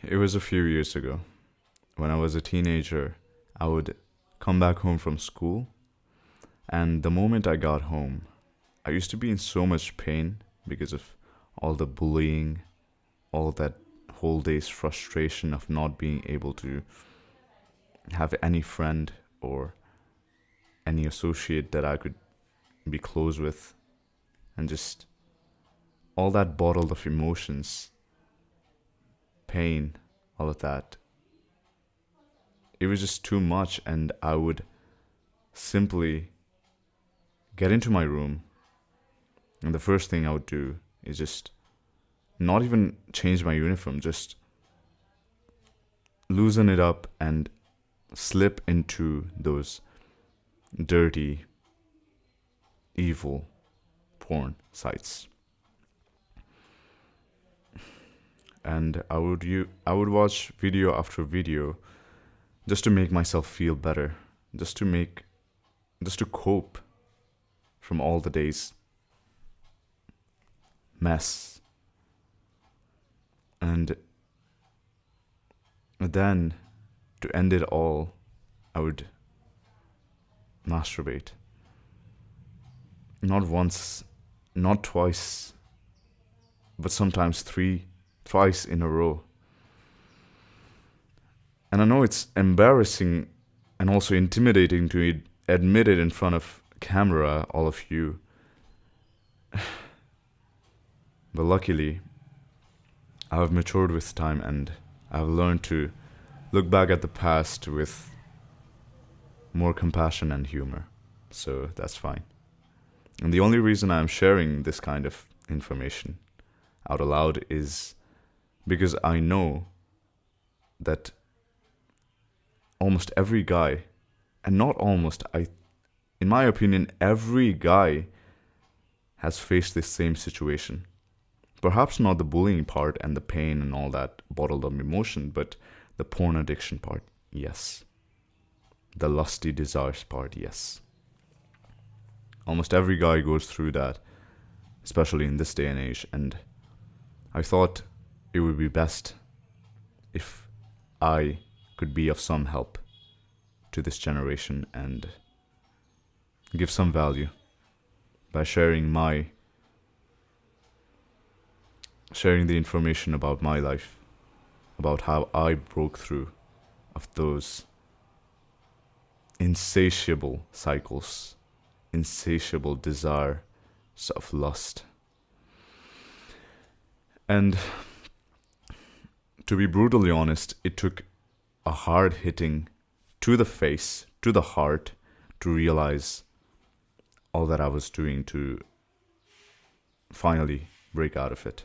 It was a few years ago. When I was a teenager, I would come back home from school, and the moment I got home, I used to be in so much pain because of all the bullying, all that whole day's frustration of not being able to have any friend or any associate that I could be close with, and just all that bottled of emotions, pain, all of that. It was just too much, and I would simply get into my room, and the first thing I would do is just not even change my uniform, just loosen it up and slip into those dirty, evil porn sites. And I would watch video after video just to make myself feel better, just to make just to cope from all the day's mess. And then to end it all, I would masturbate. Not once, not twice, but sometimes thrice in a row. And I know it's embarrassing and also intimidating to admit it in front of camera, all of you. But luckily, I have matured with time, and I've learned to look back at the past with more compassion and humor. So that's fine. And the only reason I'm sharing this kind of information out aloud is because I know that almost every guy, and not almost, in my opinion, every guy has faced this same situation. Perhaps not the bullying part and the pain and all that bottled up emotion, but the porn addiction part, yes. The lusty desires part, yes. Almost every guy goes through that, especially in this day and age, and I thought it would be best if I could be of some help to this generation and give some value by sharing the information about my life, about how I broke through of those insatiable cycles, insatiable desires of lust. And to be brutally honest, it took a hard hitting to the face, to the heart, to realize all that I was doing to finally break out of it.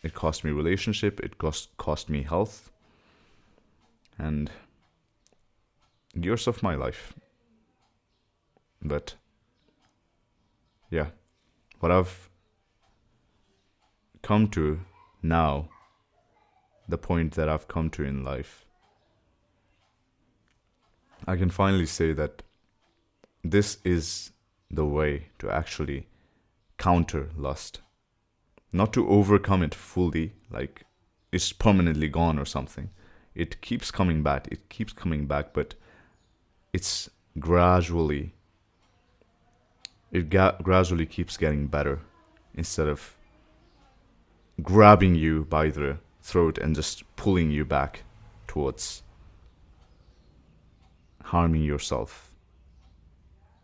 It cost me relationship, it cost me health, and years of my life. But yeah, what I've come to now, the point that I've come to in life, I can finally say that this is the way to actually counter lust. Not to overcome it fully, like it's permanently gone or something. It keeps coming back, but it's gradually, gradually keeps getting better instead of grabbing you by the throat and just pulling you back towards harming yourself.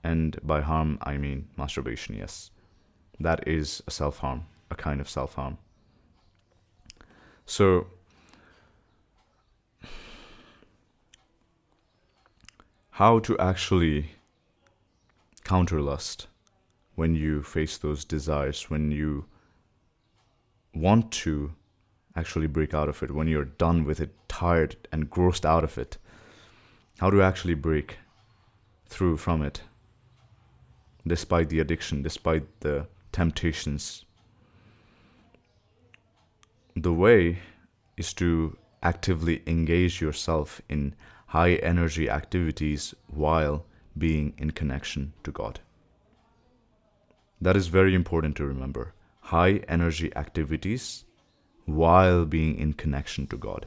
And by harm, I mean masturbation, yes. That is a self-harm, a kind of self-harm. So, how to actually counter lust when you face those desires, when you want to actually break out of it, when you're done with it, tired and grossed out of it. How to actually break through from it, despite the addiction, despite the temptations. The way is to actively engage yourself in high energy activities while being in connection to God. That is very important to remember. High energy activities while being in connection to God.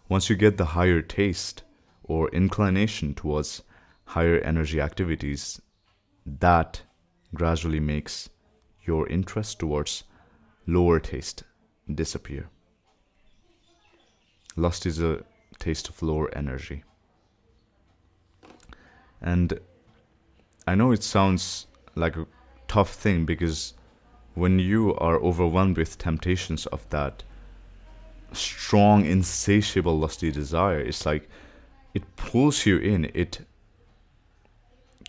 Once you get the higher taste or inclination towards higher energy activities, that gradually makes your interest towards lower taste disappear. Lust is a taste of lower energy. And I know it sounds like a tough thing, because when you are overwhelmed with temptations of that strong, insatiable, lusty desire, it's like it pulls you in, it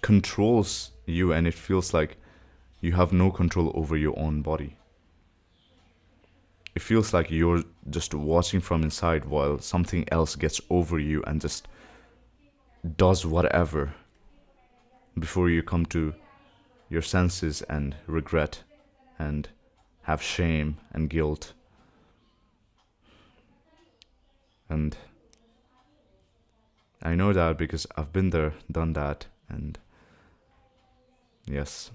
controls you, and it feels like you have no control over your own body. It feels like you're just watching from inside while something else gets over you and just does whatever before you come to your senses and regret and have shame and guilt. And I know that because I've been there, done that, and yes.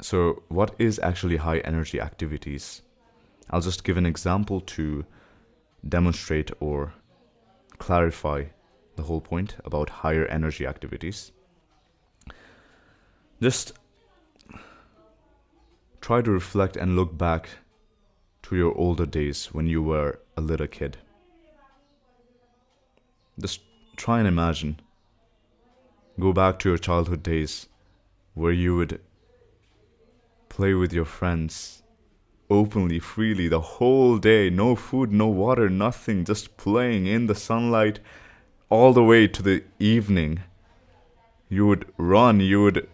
So what is actually high energy activities? I'll just give an example to demonstrate or clarify the whole point about higher energy activities. Just try to reflect and look back to your older days when you were a little kid. Just try and imagine. Go back to your childhood days where you would play with your friends openly, freely, the whole day. No food, no water, nothing. Just playing in the sunlight all the way to the evening. You would run, you would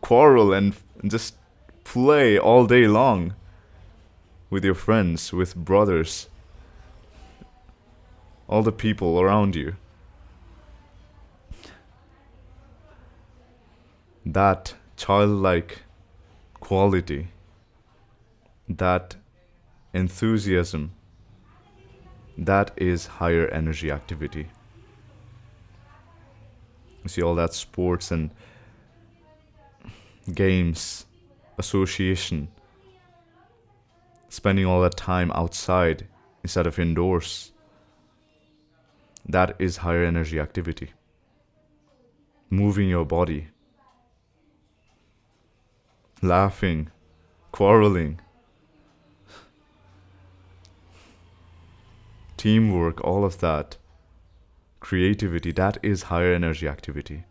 quarrel and just play all day long with your friends, with brothers, all the people around you. That childlike quality, that enthusiasm, that is higher energy activity. You see all that sports and games, association, spending all that time outside instead of indoors. That is higher energy activity. Moving your body, laughing, quarreling, teamwork, all of that, creativity, that is higher energy activity.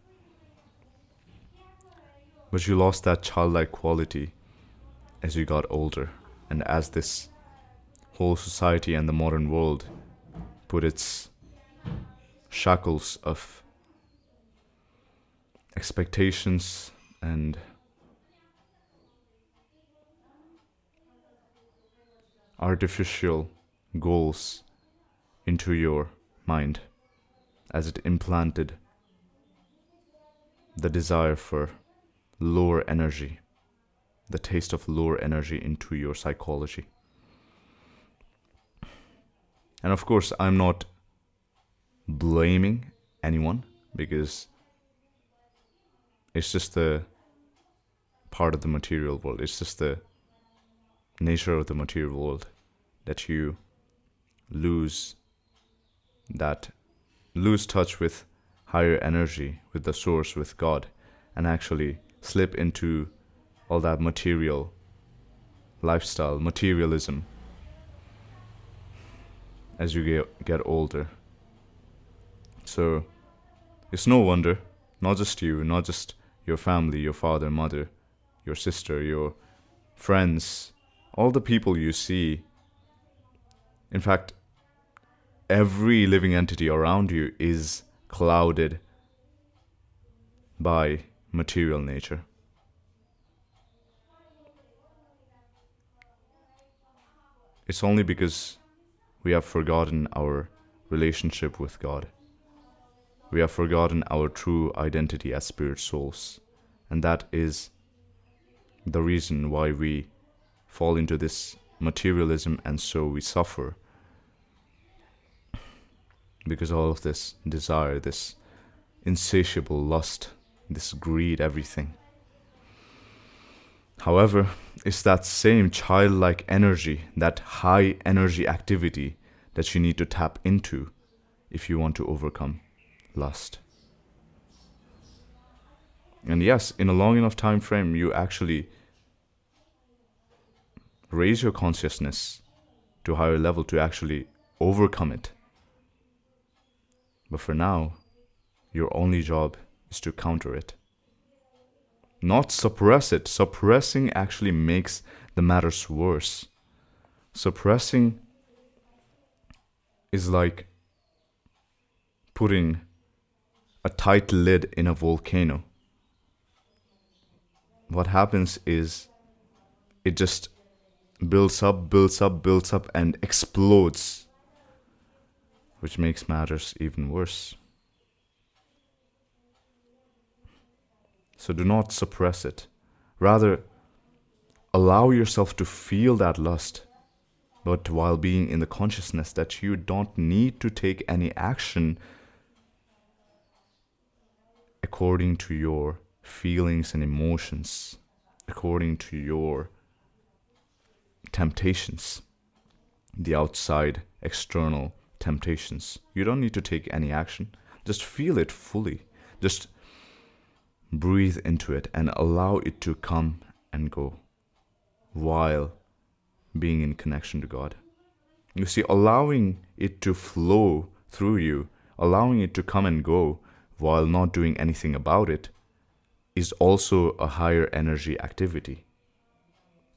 But you lost that childlike quality as you got older, and as this whole society and the modern world put its shackles of expectations and artificial goals into your mind, as it implanted the desire for lower energy, the taste of lower energy into your psychology. And of course, I'm not blaming anyone, because it's just a part of the material world. It's just the nature of the material world that you lose touch with higher energy, with the source, with God, and actually slip into all that material lifestyle, materialism, as you get older. So it's no wonder, not just you, not just your family, your father, mother, your sister, your friends, all the people you see. In fact, every living entity around you is clouded by material nature. It's only because we have forgotten our relationship with God. We have forgotten our true identity as spirit souls. And that is the reason why we fall into this materialism, and so we suffer. Because all of this desire, this insatiable lust, this greed, everything. However, it's that same childlike energy, that high energy activity that you need to tap into if you want to overcome lust. And yes, in a long enough time frame, you actually raise your consciousness to a higher level to actually overcome it. But for now, your only job is to counter it. Not suppress it. Suppressing actually makes the matters worse. Suppressing is like putting a tight lid in a volcano. What happens is it just builds up, and explodes, which makes matters even worse. So do not suppress it. Rather, allow yourself to feel that lust, but while being in the consciousness that you don't need to take any action according to your feelings and emotions, according to your temptations, the outside, external temptations. You don't need to take any action. Just feel it fully. Just breathe into it and allow it to come and go while being in connection to God. You see, allowing it to flow through you, allowing it to come and go while not doing anything about it, is also a higher energy activity.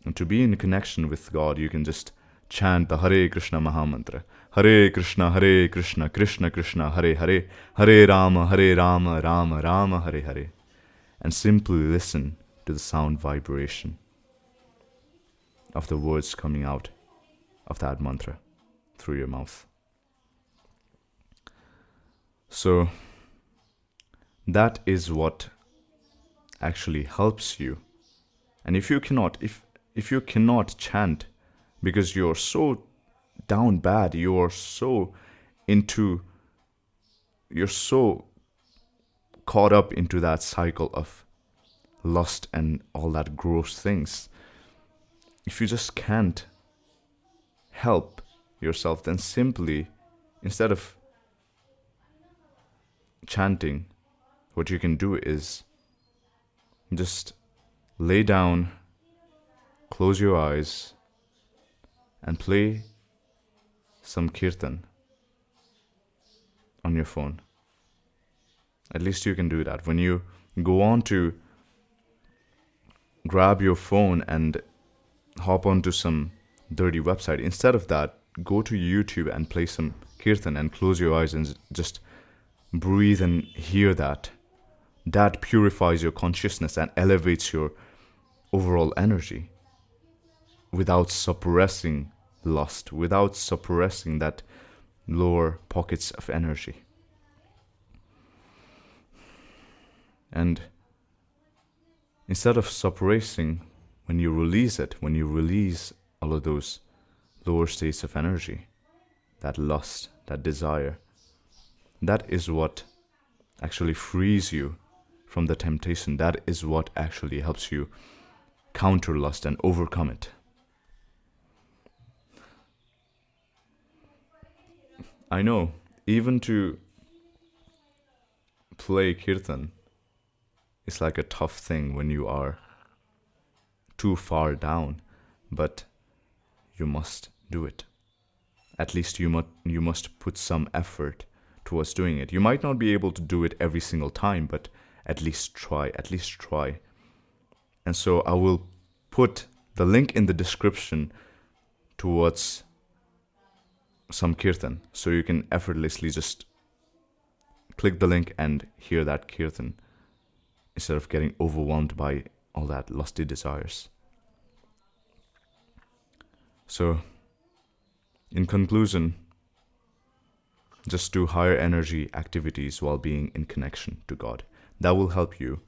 And to be in connection with God, you can just chant the Hare Krishna Mahamantra. Hare Krishna, Krishna Krishna, Hare Hare, Hare Rama, Rama Rama, Hare Hare. And simply listen to the sound vibration of the words coming out of that mantra through your mouth. So that is what actually helps you. And if you cannot chant because you're so down bad, you're so caught up into that cycle of lust and all that gross things, if you just can't help yourself, then simply, instead of chanting, what you can do is just lay down, close your eyes, and play some kirtan on your phone. At least you can do that. When you go on to grab your phone and hop onto some dirty website, instead of that, go to YouTube and play some kirtan and close your eyes and just breathe and hear that. That purifies your consciousness and elevates your overall energy without suppressing lust, without suppressing that lower pockets of energy. And instead of suppressing, when you release it, when you release all of those lower states of energy, that lust, that desire, that is what actually frees you from the temptation. That is what actually helps you counter lust and overcome it. I know, even to play kirtan, it's like a tough thing when you are too far down, but you must do it. At least you must put some effort towards doing it. You might not be able to do it every single time, but at least try. And so I will put the link in the description towards some kirtan, so you can effortlessly just click the link and hear that kirtan instead of getting overwhelmed by all that lusty desires. So, in conclusion, just do higher energy activities while being in connection to God. That will help you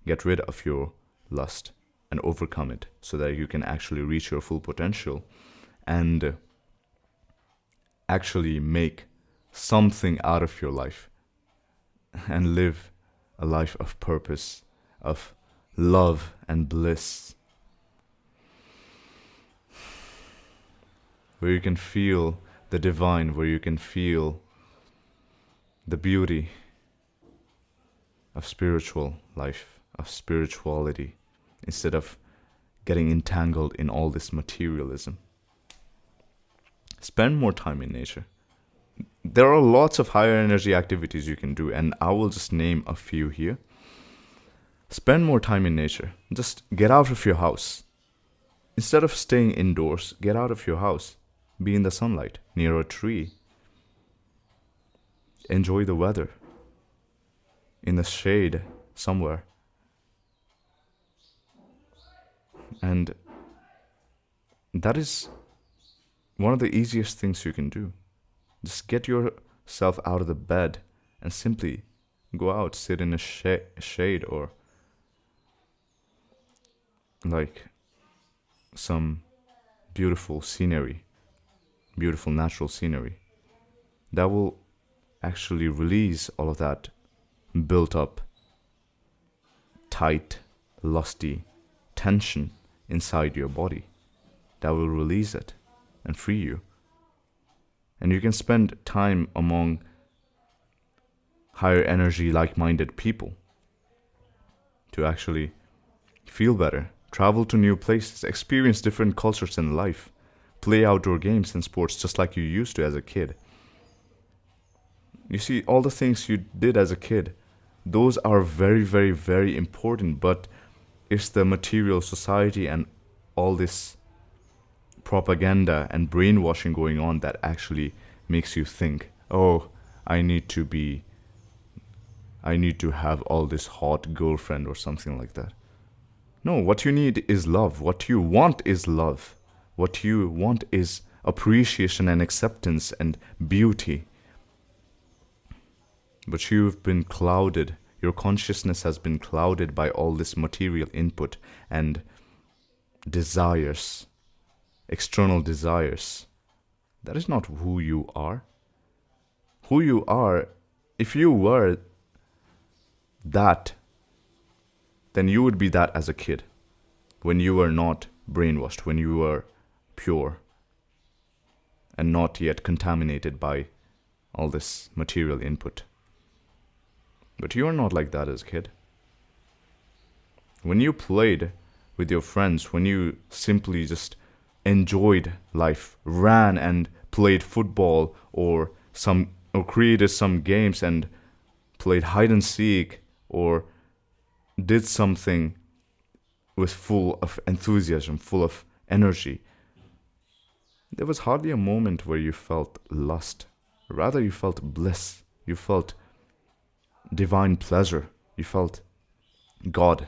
get rid of your lust and overcome it so that you can actually reach your full potential and actually make something out of your life and live a life of purpose, of love and bliss where you can feel the divine, where you can feel the beauty of spiritual life, of spirituality, instead of getting entangled in all this materialism. Spend more time in nature. There are lots of higher energy activities you can do, and I will just name a few here. Spend more time in nature. Just get out of your house. Instead of staying indoors, get out of your house. Be in the sunlight, near a tree. Enjoy the weather. In the shade somewhere. And that is one of the easiest things you can do. Just get yourself out of the bed and simply go out, sit in a shade or like some beautiful scenery, beautiful natural scenery. That will actually release all of that built up, tight, lusty tension inside your body. That will release it and free you. And you can spend time among higher energy, like-minded people to actually feel better, travel to new places, experience different cultures in life, play outdoor games and sports just like you used to as a kid. You see, all the things you did as a kid, those are very, very, very important, but it's the material society and all this propaganda and brainwashing going on that actually makes you think, oh, I need to have all this hot girlfriend or something like that. No, what you need is love. What you want is love. What you want is appreciation and acceptance and beauty. But you've been clouded. Your consciousness has been clouded by all this material input and desires, external desires. That is not who you are. Who you are, if you were that, then you would be that as a kid, when you were not brainwashed, when you were pure and not yet contaminated by all this material input. But you are not like that as a kid. When you played with your friends, when you simply just enjoyed life, ran and played football or created some games and played hide and seek or did something with full of enthusiasm, full of energy, there was hardly a moment where you felt lust. Rather, you felt bliss. You felt divine pleasure. You felt God.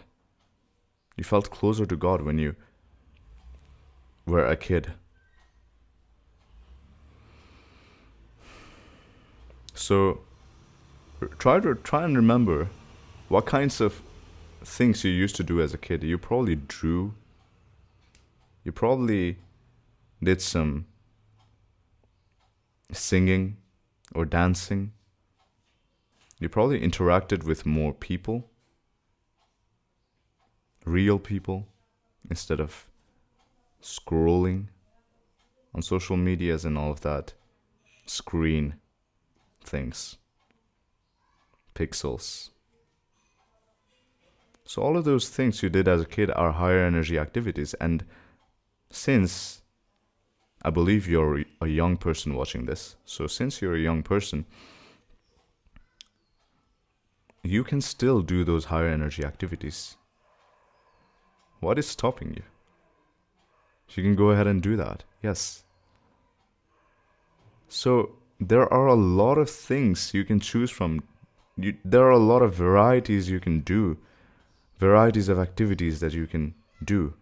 You felt closer to God when you were a kid. So try and remember what kinds of things you used to do as a kid. You probably drew. You probably did some singing or dancing. You probably interacted with more people, real people, instead of scrolling on social medias and all of that screen things, pixels. So all of those things you did as a kid are higher energy activities. And since I believe you're a young person watching this, so since you're a young person, you can still do those higher energy activities. What is stopping you? You can go ahead and do that. Yes. So there are a lot of things you can choose from. There are a lot of varieties you can do. Varieties of activities that you can do.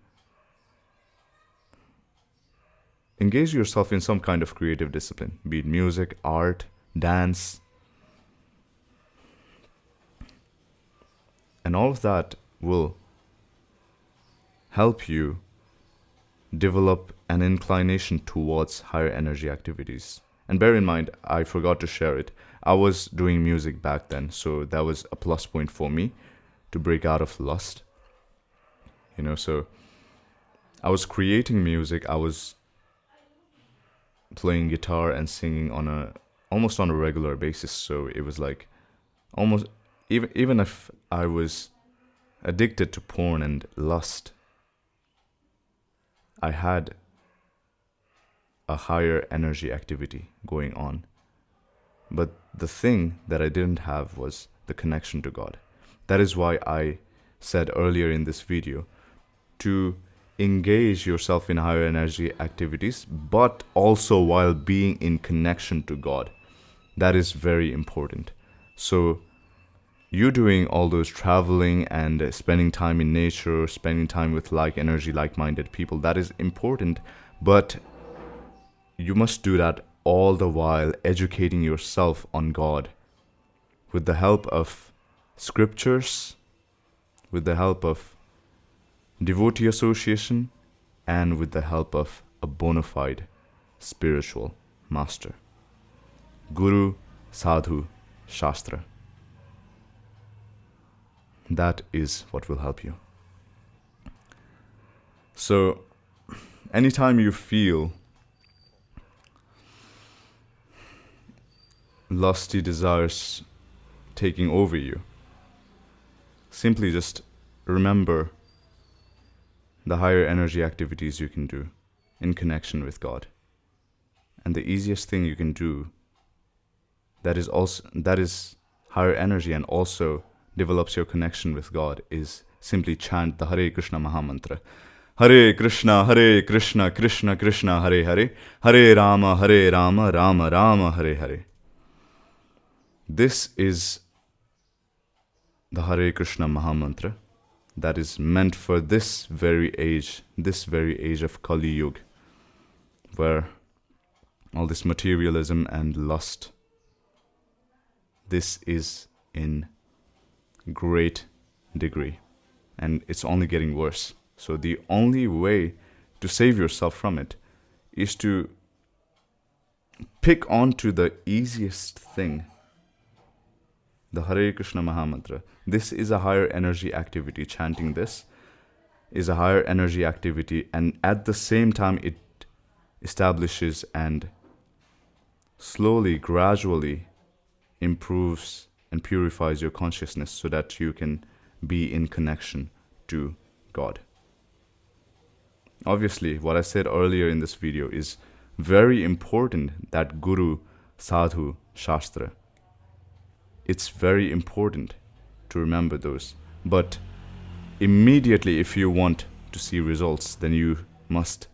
Engage yourself in some kind of creative discipline, be it music, art, dance. And all of that will help you develop an inclination towards higher energy activities. And bear in mind, I forgot to share it. I was doing music back then, so that was a plus point for me to break out of lust. So I was creating music, I was playing guitar and singing almost on a regular basis. So it was like almost, even if I was addicted to porn and lust, I had a higher energy activity going on. But the thing that I didn't have was the connection to God. That is why I said earlier in this video to engage yourself in higher energy activities, but also while being in connection to God. That is very important. So you doing all those traveling and spending time in nature, spending time with like-minded people, that is important, but you must do that all the while educating yourself on God with the help of scriptures, with the help of devotee association, and with the help of a bona fide spiritual master. Guru, Sadhu, Shastra. That is what will help you. So, anytime you feel lusty desires taking over you, simply just remember the higher energy activities you can do in connection with God. And the easiest thing you can do that is higher energy and also develops your connection with God is simply chant the Hare Krishna Mahamantra. Hare Krishna, Krishna Krishna, Hare Hare, Hare Rama, Rama Rama, Hare Hare. This is the Hare Krishna Mahamantra that is meant for this very age of Kali Yuga, where all this materialism and lust, this is in great degree, and it's only getting worse. So the only way to save yourself from it is to pick onto the easiest thing, the Hare Krishna Mahamantra. This is a higher energy activity. Chanting this is a higher energy activity, and at the same time it establishes and slowly, gradually improves and purifies your consciousness so that you can be in connection to God. Obviously, what I said earlier in this video is very important, that Guru, Sadhu, Shastra. It's very important to remember those. But immediately, if you want to see results, then you must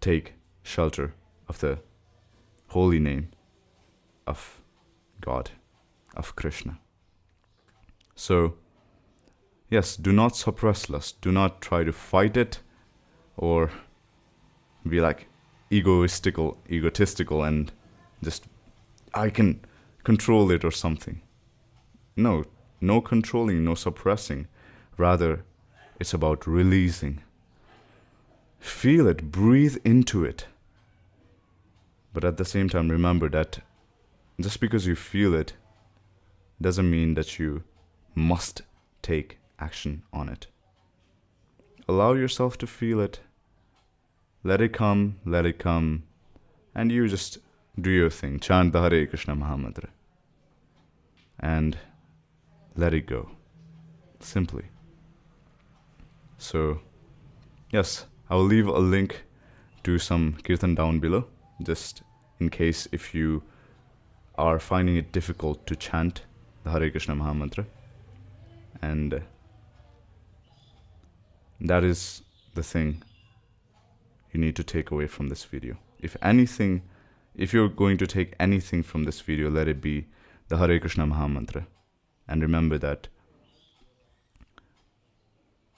take shelter of the holy name of God, of Krishna. So, yes, do not suppress lust. Do not try to fight it or be like egotistical and just, I can control it or something. No controlling, no suppressing. Rather, it's about releasing. Feel it, breathe into it. But at the same time, remember that just because you feel it doesn't mean that you must take action on it. Allow yourself to feel it. Let it come, and you just do your thing. Chant the Hare Krishna Mahamantra. And let it go. Simply. So, yes, I will leave a link to some kirtan down below, just in case if you are finding it difficult to chant the Hare Krishna Mahamantra. And that is the thing you need to take away from this video. If you're going to take anything from this video, let it be the Hare Krishna Mahamantra. And remember that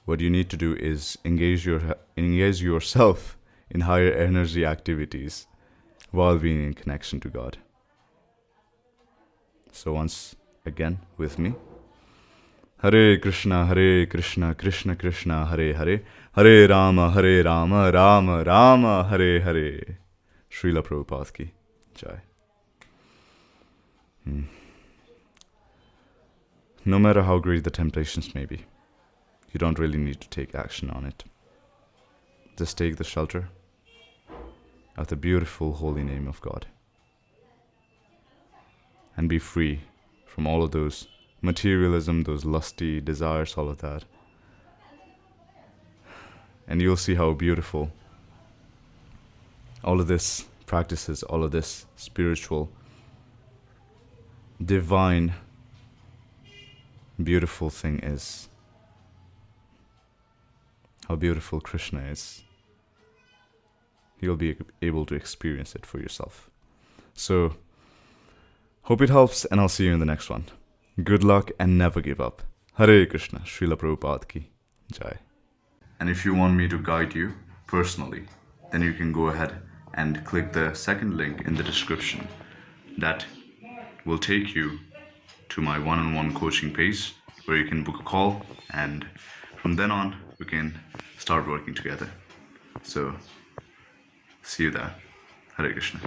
what you need to do is engage yourself in higher energy activities while being in connection to God. So once again with me. Hare Krishna, Krishna Krishna, Hare Hare, Hare Rama, Rama Rama, Hare Hare. Srila Prabhupada ki Jai. No matter how great the temptations may be, you don't really need to take action on it. Just take the shelter of the beautiful holy name of God. And be free from all of those materialism, those lusty desires, all of that. And you'll see how beautiful all of this practices, all of this spiritual, divine, beautiful thing is. How beautiful Krishna is. You'll be able to experience it for yourself. So, hope it helps, and I'll see you in the next one. Good luck and never give up. Hare Krishna, Srila Prabhupada ki Jai. And if you want me to guide you personally, then you can go ahead and click the second link in the description. That will take you to my one-on-one coaching page where you can book a call, and from then on we can start working together. So, see you there. Hare Krishna.